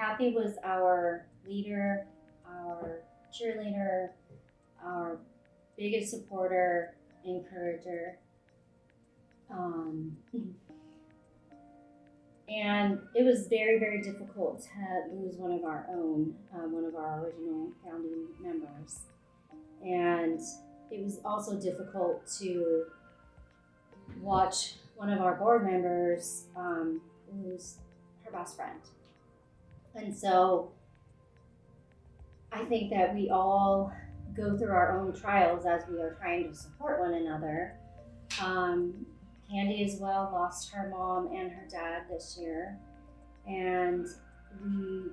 Kathy was our leader, our cheerleader, our biggest supporter, encourager. And it was very, very difficult to lose one of our own, one of our original founding members. And it was also difficult to watch one of our board members lose her best friend. And so I think that we all go through our own trials as we are trying to support one another. Candy as well lost her mom and her dad this year, and we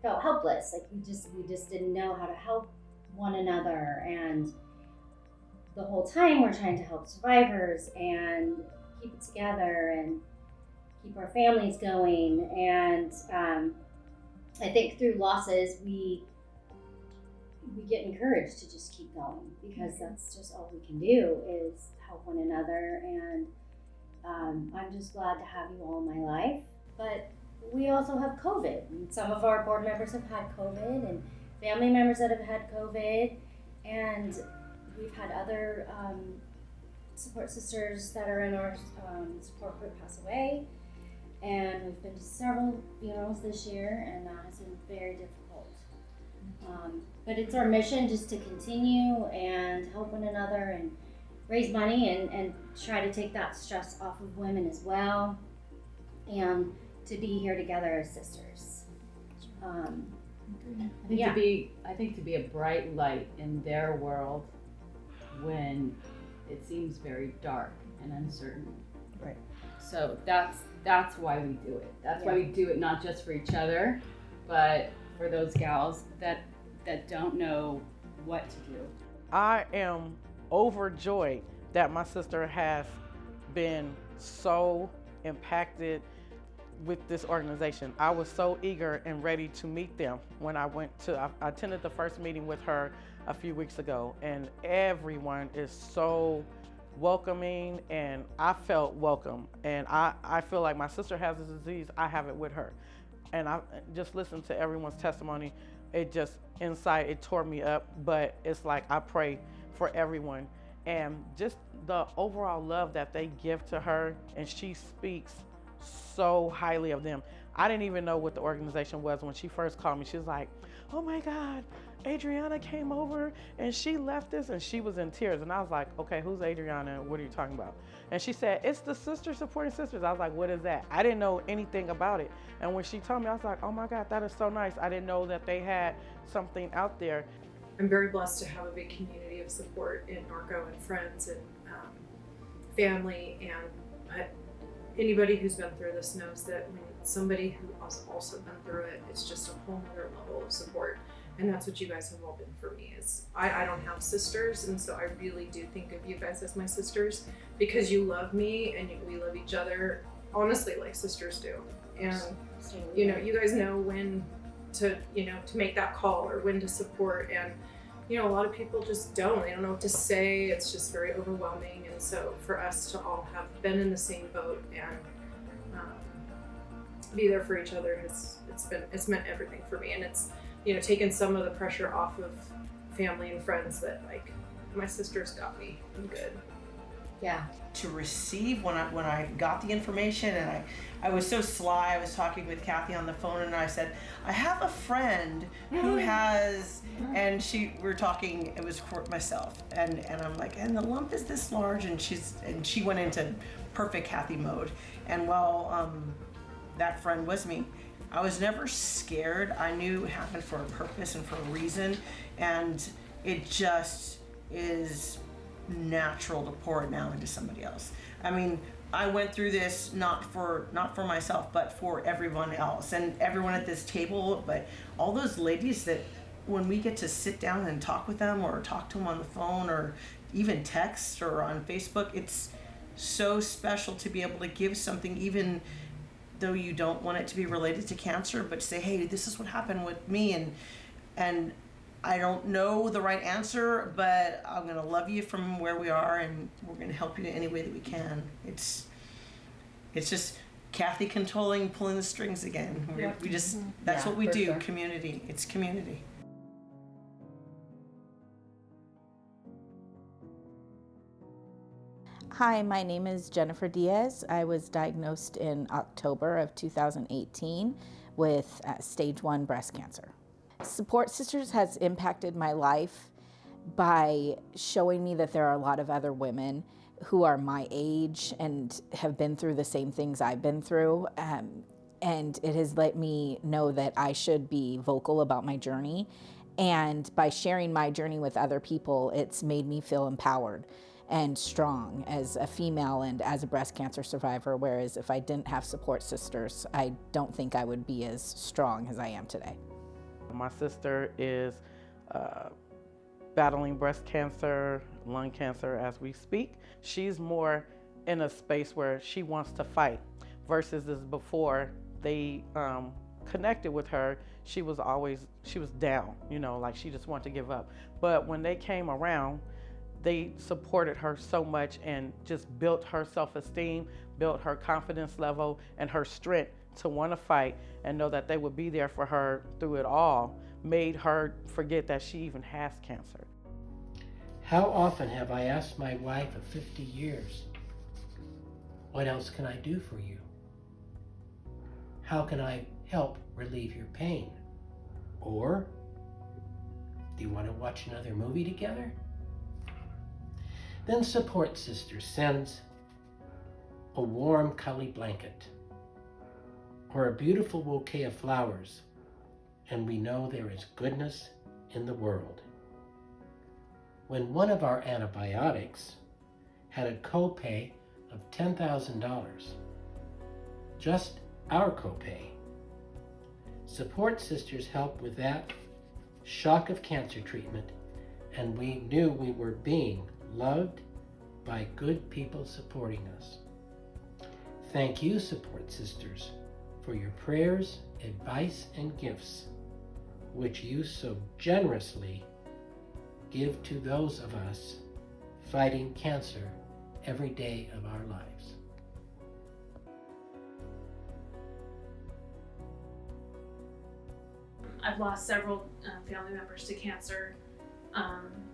felt helpless. Like we just didn't know how to help one another, and the whole time we're trying to help survivors and keep it together and keep our families going. And I think through losses we get encouraged to just keep going, because that's just all we can do is help one another. And I'm just glad to have you all in my life. But we also have COVID, and some of our board members have had COVID, and family members that have had COVID, and we've had other support sisters that are in our support group pass away, and we've been to several funerals this year, and that has been very difficult. But it's our mission just to continue and help one another and raise money and try to take that stress off of women as well, and to be here together as sisters. I think to be a bright light in their world when it seems very dark and uncertain. Right. So that's why we do it. That's why we do it, not just for each other, but for those gals that don't know what to do. I am overjoyed that my sister has been so impacted with this organization. I was so eager and ready to meet them when I attended the first meeting with her a few weeks ago, and everyone is so welcoming, and I felt welcome. And I feel like my sister has this disease, I have it with her. And I just listened to everyone's testimony. It just, inside, it tore me up, but it's like I pray for everyone. And just the overall love that they give to her, and she speaks so highly of them. I didn't even know what the organization was when she first called me. She was like, oh my God, Adriana came over and she left us, and she was in tears. And I was like, okay, who's Adriana? What are you talking about? And she said, it's the Sister Supporting Sisters. I was like, what is that? I didn't know anything about it. And when she told me, I was like, oh my God, that is so nice. I didn't know that they had something out there. I'm very blessed to have a big community of support in Norco, and friends and family. But anybody who's been through this knows that when somebody who has also been through it, it's just a whole other level of support. And that's what you guys have all been for me. Is I don't have sisters, and so I really do think of you guys as my sisters, because you love me and we love each other, honestly, like sisters do. And you guys know when to make that call or when to support. And a lot of people just don't. They don't know what to say. It's just very overwhelming. And so for us to all have been in the same boat and be there for each other it's meant everything for me. And it's taken some of the pressure off of family and friends that, like, my sister's got me. I'm good. Yeah. To receive when I got the information, and I was so sly. I was talking with Kathy on the phone, and I said, I have a friend who has, and we were talking, it was for myself, and I'm like, and the lump is this large, and she went into perfect Kathy mode. And while that friend was me, I was never scared. I knew it happened for a purpose and for a reason, and it just is natural to pour it now into somebody else. I mean, I went through this not for myself, but for everyone else and everyone at this table. But all those ladies that, when we get to sit down and talk with them, or talk to them on the phone, or even text or on Facebook, it's so special to be able to give something, even though you don't want it to be related to cancer, but say, hey, this is what happened with me, and I don't know the right answer, but I'm gonna love you from where we are, and we're gonna help you in any way that we can. It's just Kathy controlling, pulling the strings again. We just, that's Yeah, what we for do, sure. community. It's community. Hi, my name is Jennifer Diaz. I was diagnosed in October of 2018 with stage 1 breast cancer. Support Sisters has impacted my life by showing me that there are a lot of other women who are my age and have been through the same things I've been through. And it has let me know that I should be vocal about my journey. And by sharing my journey with other people, it's made me feel empowered and strong as a female and as a breast cancer survivor, whereas if I didn't have Support Sisters, I don't think I would be as strong as I am today. My sister is battling breast cancer, lung cancer as we speak. She's more in a space where she wants to fight versus as before they connected with her, she was down, like she just wanted to give up. But when they came around, they supported her so much and just built her self-esteem, built her confidence level and her strength to want to fight and know that they would be there for her through it all, made her forget that she even has cancer. How often have I asked my wife of 50 years, what else can I do for you? How can I help relieve your pain? Or, do you want to watch another movie together? Then Support Sister sends a warm cuddly blanket or a beautiful bouquet of flowers, and we know there is goodness in the world. When one of our antibiotics had a copay of $10,000, just our copay, Support Sisters helped with that shock of cancer treatment, and we knew we were being loved by good people supporting us. Thank you, Support Sisters, for your prayers, advice, and gifts, which you so generously give to those of us fighting cancer every day of our lives. I've lost several family members to cancer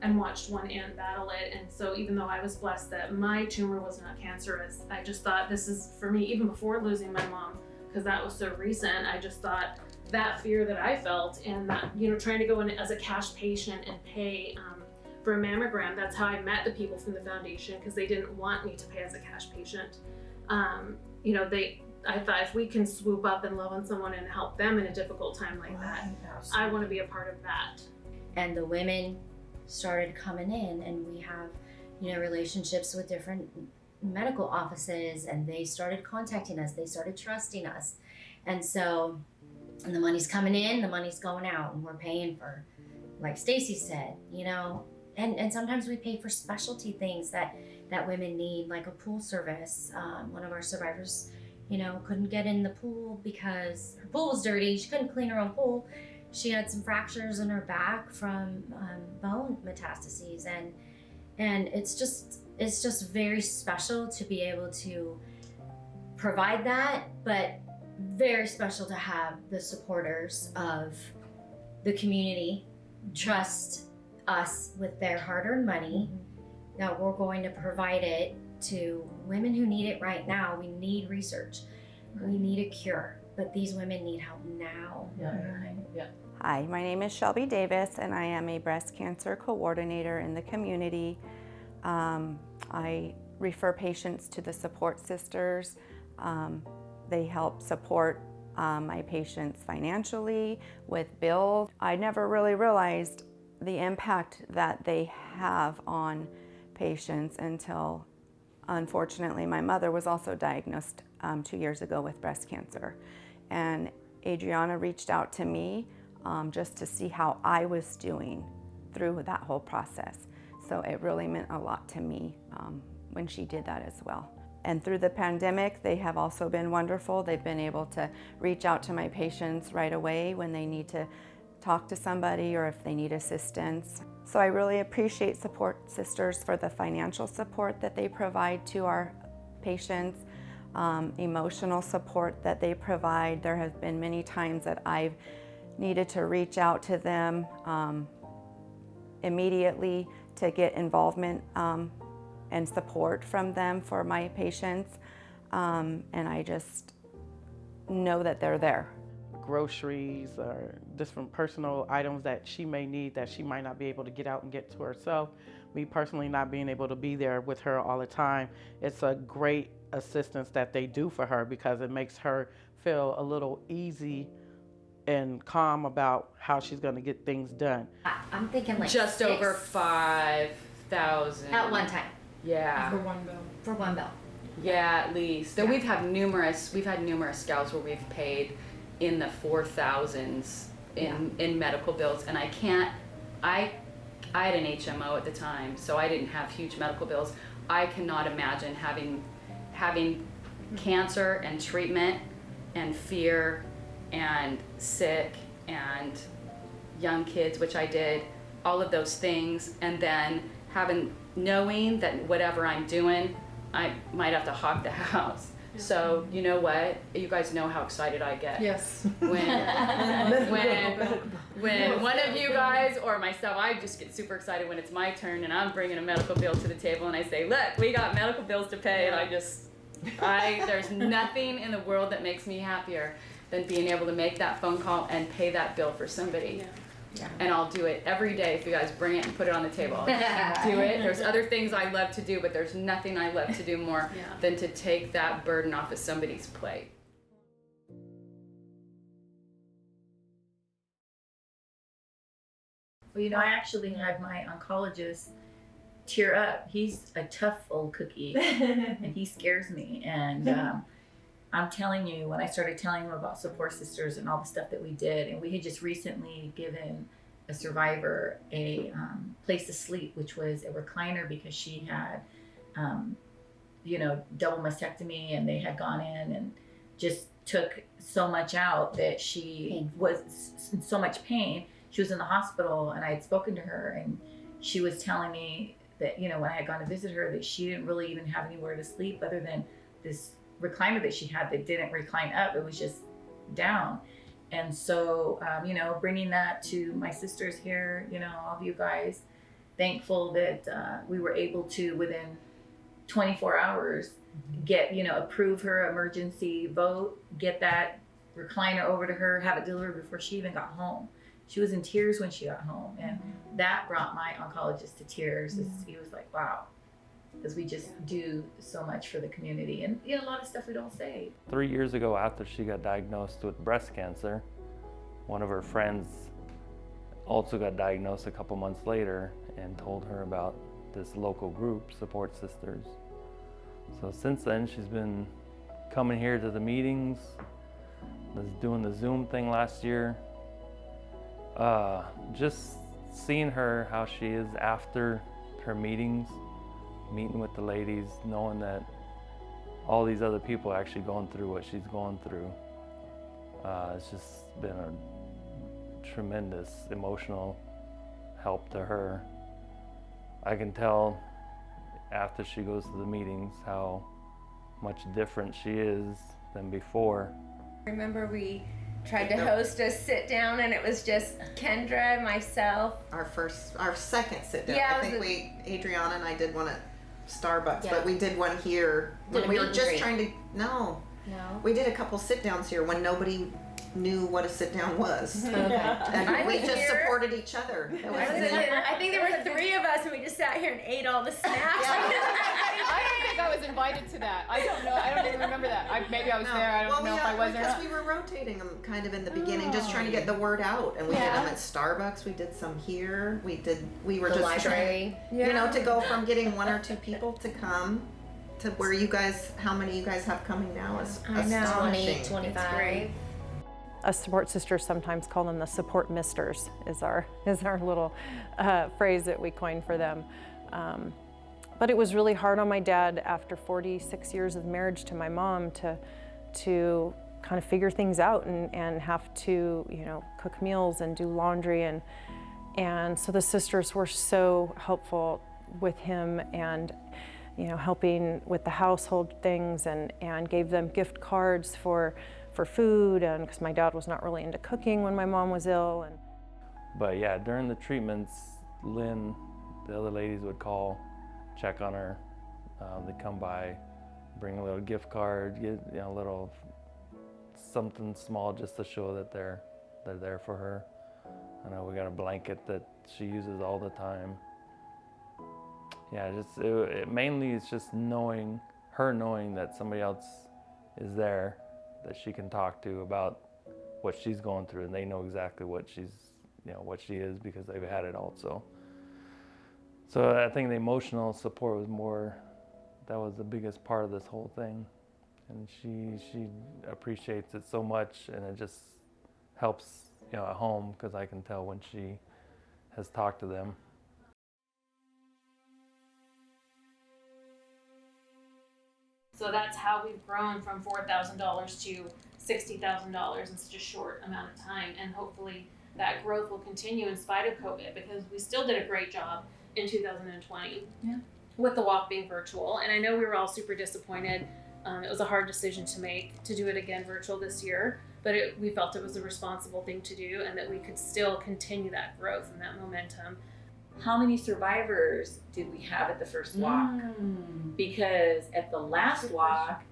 and watched one aunt battle it. And so even though I was blessed that my tumor was not cancerous, I just thought this is for me, even before losing my mom, because that was so recent. I just thought that fear that I felt and that, trying to go in as a cash patient and pay for a mammogram, that's how I met the people from the foundation, because they didn't want me to pay as a cash patient. I thought if we can swoop up and love on someone and help them in a difficult time like that, I want to be a part of that. And the women started coming in, and we have, relationships with different medical offices, and they started contacting us, they started trusting us. And so, and the money's coming in, the money's going out, and we're paying for, like Stacy said, and sometimes we pay for specialty things that women need, like a pool service. One of our survivors, couldn't get in the pool because her pool was dirty. She couldn't clean her own pool. She had some fractures in her back from bone metastases, and it's just very special to be able to provide that, but very special to have the supporters of the community trust us with their hard-earned money, that we're going to provide it to women who need it right now. We need research. We need a cure, but these women need help now. Yeah. Hi, my name is Shelby Davis, and I am a breast cancer coordinator in the community. I refer patients to the Support Sisters. They help support my patients financially with bills. I never really realized the impact that they have on patients until, unfortunately, my mother was also diagnosed 2 years ago with breast cancer. And Adriana reached out to me just to see how I was doing through that whole process. So it really meant a lot to me when she did that as well. And through the pandemic, they have also been wonderful. They've been able to reach out to my patients right away when they need to talk to somebody or if they need assistance. So I really appreciate Support Sisters for the financial support that they provide to our patients. emotional support that they provide. There have been many times that I've needed to reach out to them immediately to get involvement and support from them for my patients, and I just know that they're there. Groceries or different personal items that she may need that she might not be able to get out and get to herself. Me personally not being able to be there with her all the time, it's a great assistance that they do for her because it makes her feel a little easy and calm about how she's going to get things done. I'm thinking like just 6 over 5,000 at one time Yeah. For one bill. for one bill. Yeah, at least. Though Yeah. we've had numerous gals where we've paid in the 4,000s in medical bills, and I had an HMO at the time, so I didn't have huge medical bills. I cannot imagine having cancer and treatment and fear and sick and young kids, which I did, all of those things, and then knowing that whatever I'm doing, I might have to hawk the house. So you know what? You guys know how excited I get. Yes. When one of you guys or myself, I just get super excited when it's my turn and I'm bringing a medical bill to the table and I say, look, we got medical bills to pay, and there's nothing in the world that makes me happier than being able to make that phone call and pay that bill for somebody. Yeah. And I'll do it every day if you guys bring it and put it on the table. Do it. There's other things I love to do, but there's nothing I love to do more than to take that burden off of somebody's plate. Well, you know, I actually had my oncologist tear up. He's a tough old cookie, and he scares me. And I'm telling you, when I started telling him about Support Sisterz and all the stuff that we did, and we had just recently given a survivor a place to sleep, which was a recliner because she had, double mastectomy, and they had gone in and just took so much out that she was in so much pain. She was in the hospital, and I had spoken to her, and she was telling me that, when I had gone to visit her, that she didn't really even have anywhere to sleep other than this recliner that she had that didn't recline up. It was just down. And so, bringing that to my sisters here, all of you guys, thankful that we were able to, within 24 hours, get, approve her emergency vote, get that recliner over to her, have it delivered before she even got home. She was in tears when she got home, and that brought my oncologist to tears. He was like, wow, because we just do so much for the community, and a lot of stuff we don't say. 3 years ago, after she got diagnosed with breast cancer, one of her friends also got diagnosed a couple months later and told her about this local group, Support Sisterz. So since then, she's been coming here to the meetings, was doing the Zoom thing last year. Just seeing her, how she is after her meetings, meeting with the ladies, knowing that all these other people are actually going through what she's going through. It's just been a tremendous emotional help to her. I can tell after she goes to the meetings how much different she is than before. Remember we tried to host a sit down, and it was just Kendra, myself. Our second sit down. Yeah, I think Adriana and I did one at Starbucks, Yeah. but we did one here when we were just trying to. No, we did a couple sit downs here when nobody knew what a sit down was. Okay. And we just supported each other. I think there were 3 of us, and we just sat here and ate all the snacks. I don't think I was invited to that. I don't know. I don't even remember that. Maybe I was there. I don't know if I was or not. Because we were rotating them kind of in the beginning, just trying to get the word out. And we did them at Starbucks. We did some here. We were The library. trying, to go from getting 1 or 2 people to come to where you guys, how many you guys have coming now is astonishing. 20, 25. It's great. Us Support Sisters sometimes call them the Support Misters, is our little phrase that we coined for them. But it was really hard on my dad after 46 years of marriage to my mom to kind of figure things out and have to, cook meals and do laundry. And so the sisters were so helpful with him. And you know, helping with the household things, and gave them gift cards for food, and because my dad was not really into cooking when my mom was ill. But yeah, during the treatments, Lynn, the other ladies would call, check on her. They'd come by, bring a little gift card, get, you know, a little something small just to show that they're there for her. I know we got a blanket that she uses all the time. Yeah, it mainly is just knowing that somebody else is there that she can talk to about what she's going through, and they know exactly what she is because they've had it also. So I think the emotional support that was the biggest part of this whole thing. And she appreciates it so much, and it just helps, you know, at home, because I can tell when she has talked to them. So that's how we've grown from $4,000 to $60,000 in such a short amount of time, and hopefully that growth will continue in spite of COVID, because we still did a great job in 2020 with the walk being virtual. And I know we were all super disappointed. It was a hard decision to make, to do it again virtual this year, but we felt it was a responsible thing to do, and that we could still continue that growth and that momentum. How many survivors did we have at the first walk? Because at the last walk,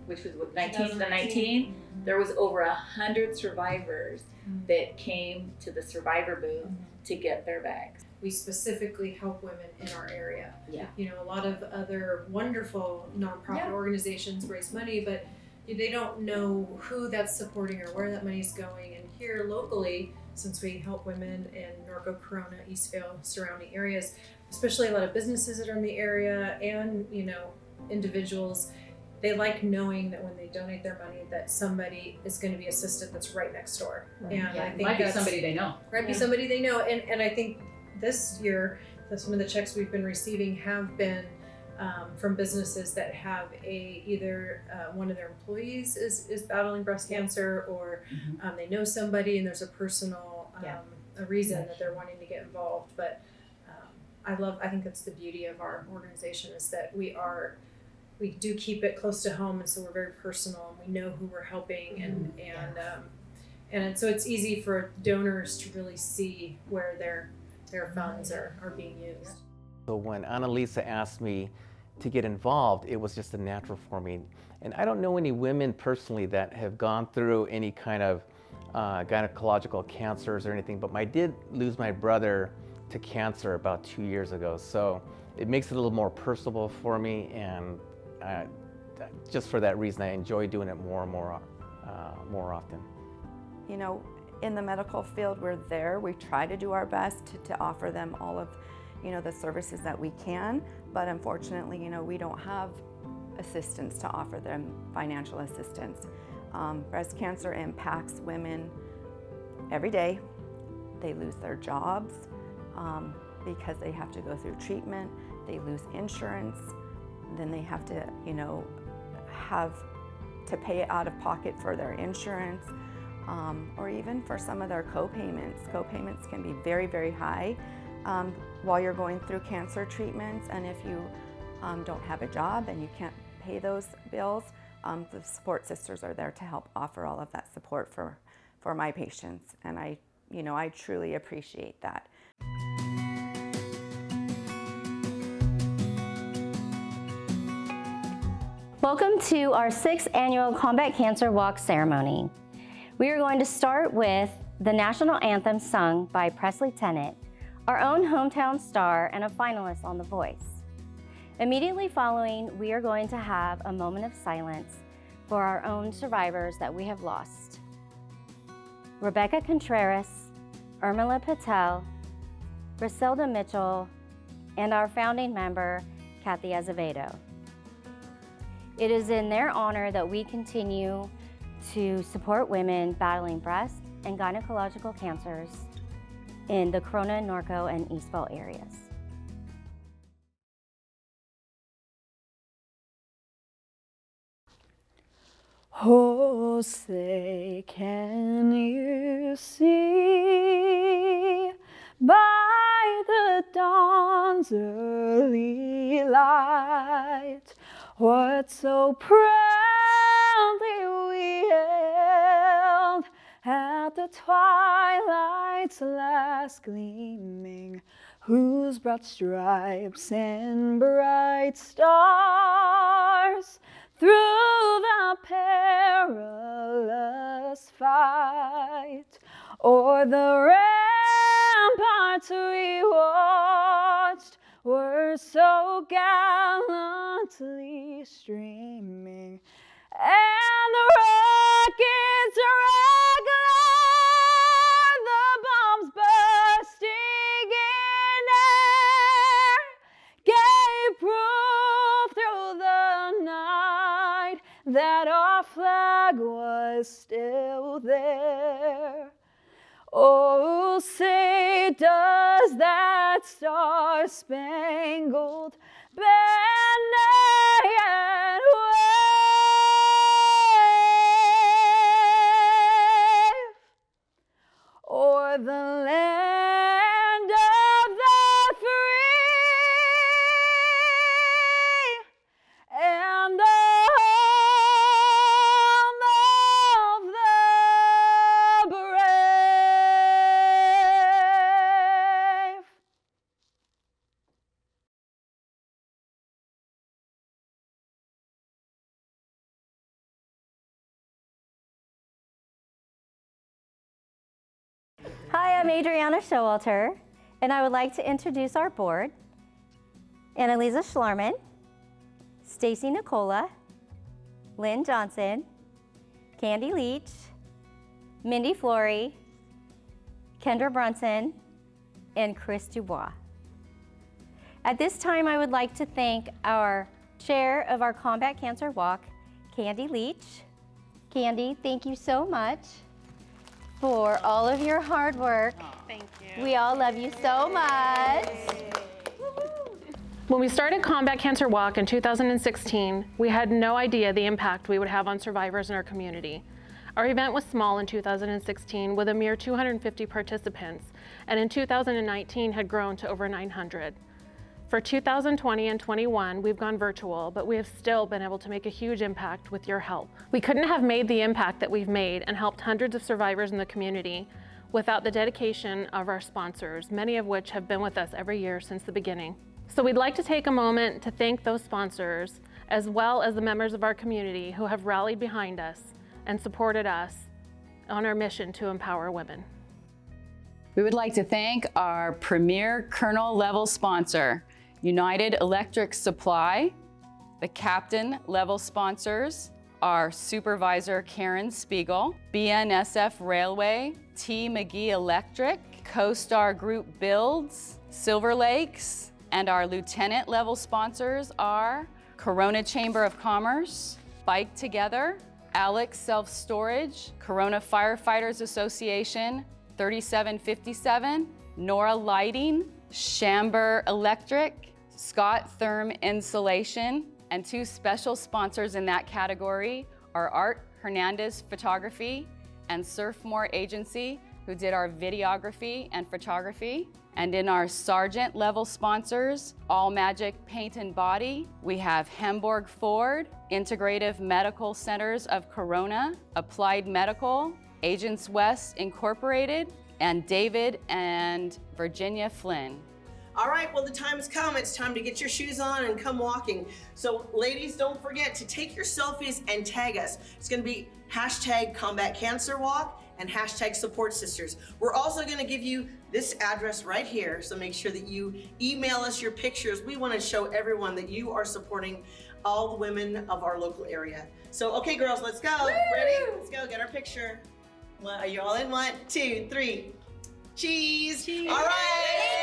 which was 19, there was over 100 survivors that came to the survivor booth to get their bags. We specifically help women in our area. Yeah. You know, a lot of other wonderful nonprofit organizations raise money, but they don't know who that's supporting or where that money's going. And here locally, since we help women in Norco, Corona, Eastvale, surrounding areas, especially a lot of businesses that are in the area, and, you know, individuals, they like knowing that when they donate their money that somebody is going to be assisted that's right next door. And I think might be somebody they know. Might be somebody they know. And I think this year, some of the checks we've been receiving have been from businesses that have either one of their employees is battling breast cancer, or they know somebody and there's a personal a reason that they're wanting to get involved. But I think that's the beauty of our organization, is that we do keep it close to home, and so we're very personal, and we know who we're helping, and so it's easy for donors to really see where their funds are being used. So when Annalisa asked me to get involved, it was just a natural for me. And I don't know any women personally that have gone through any kind of gynecological cancers or anything, but I did lose my brother to cancer about 2 years ago. So it makes it a little more personable for me, and just for that reason, I enjoy doing it more and more often. You know, in the medical field, we're there. We try to do our best to offer them all of, you know, the services that we can, but unfortunately, you know, we don't have assistance to offer them, financial assistance. Breast cancer impacts women every day. They lose their jobs because they have to go through treatment. They lose insurance. Then they have to, you know, have to pay out of pocket for their insurance, or even for some of their co-payments. Co-payments can be very, very high while you're going through cancer treatments. And if you don't have a job and you can't pay those bills, the Support Sisters are there to help offer all of that support for my patients. And I truly appreciate that. Welcome to our 6th annual Combat Cancer Walk ceremony. We are going to start with the national anthem sung by Presley Tennant, our own hometown star and a finalist on The Voice. Immediately following, we are going to have a moment of silence for our own survivors that we have lost. Rebecca Contreras, Urmila Patel, Griselda Mitchell, and our founding member, Kathy Azevedo. It is in their honor that we continue to support women battling breast and gynecological cancers in the Corona, Norco, and Eastvale areas. Oh, say, can you see by the dawn's early light what so proudly we hailed at the twilight's last gleaming, whose broad stripes and bright stars through the perilous fight o'er the ramparts we watched were so gallantly streaming, and the rockets regular, the bombs bursting in air, gave proof through the night that our flag was still there. Oh, say does that star-spangled banner yet wave o'er the land of the free and the home of the brave? Hi, I'm Adriana Showalter, and I would like to introduce our board. Annalisa Schlarman, Stacy Nicola, Lynn Johnson, Candy Leach, Mindy Flory, Kendra Brunson, and Chris Dubois. At this time, I would like to thank our chair of our Combat Cancer Walk, Candy Leach. Candy, thank you so much for all of your hard work. Thank you. We all love you so much. When we started Combat Cancer Walk in 2016, we had no idea the impact we would have on survivors in our community. Our event was small in 2016 with a mere 250 participants, and in 2019 had grown to over 900. For 2020 and 21, we've gone virtual, but we have still been able to make a huge impact with your help. We couldn't have made the impact that we've made and helped hundreds of survivors in the community without the dedication of our sponsors, many of which have been with us every year since the beginning. So we'd like to take a moment to thank those sponsors, as well as the members of our community who have rallied behind us and supported us on our mission to empower women. We would like to thank our premier colonel level sponsor, United Electric Supply, the captain level sponsors, our supervisor Karen Spiegel, BNSF Railway, T. McGee Electric, CoStar Group Builds, Silver Lakes, and our lieutenant level sponsors are Corona Chamber of Commerce, Bike Together, Alex Self Storage, Corona Firefighters Association, 3757, Nora Lighting, Chamber Electric, Scott Therm Insulation, and two special sponsors in that category are Art Hernandez Photography and Surfmore Agency, who did our videography and photography. And in our sergeant level sponsors, All Magic Paint and Body, we have Hamburg Ford, Integrative Medical Centers of Corona, Applied Medical, Agents West Incorporated, and David and Virginia Flynn. All right, well, the time has come. It's time to get your shoes on and come walking. So ladies, don't forget to take your selfies and tag us. It's gonna be #CombatCancerWalk and #Support Sisters. We're also gonna give you this address right here, so make sure that you email us your pictures. We wanna show everyone that you are supporting all the women of our local area. So, okay, girls, let's go. Woo! Ready? Let's go, get our picture. Are you all in? 1, 2, 3. Cheese. Cheese. All right.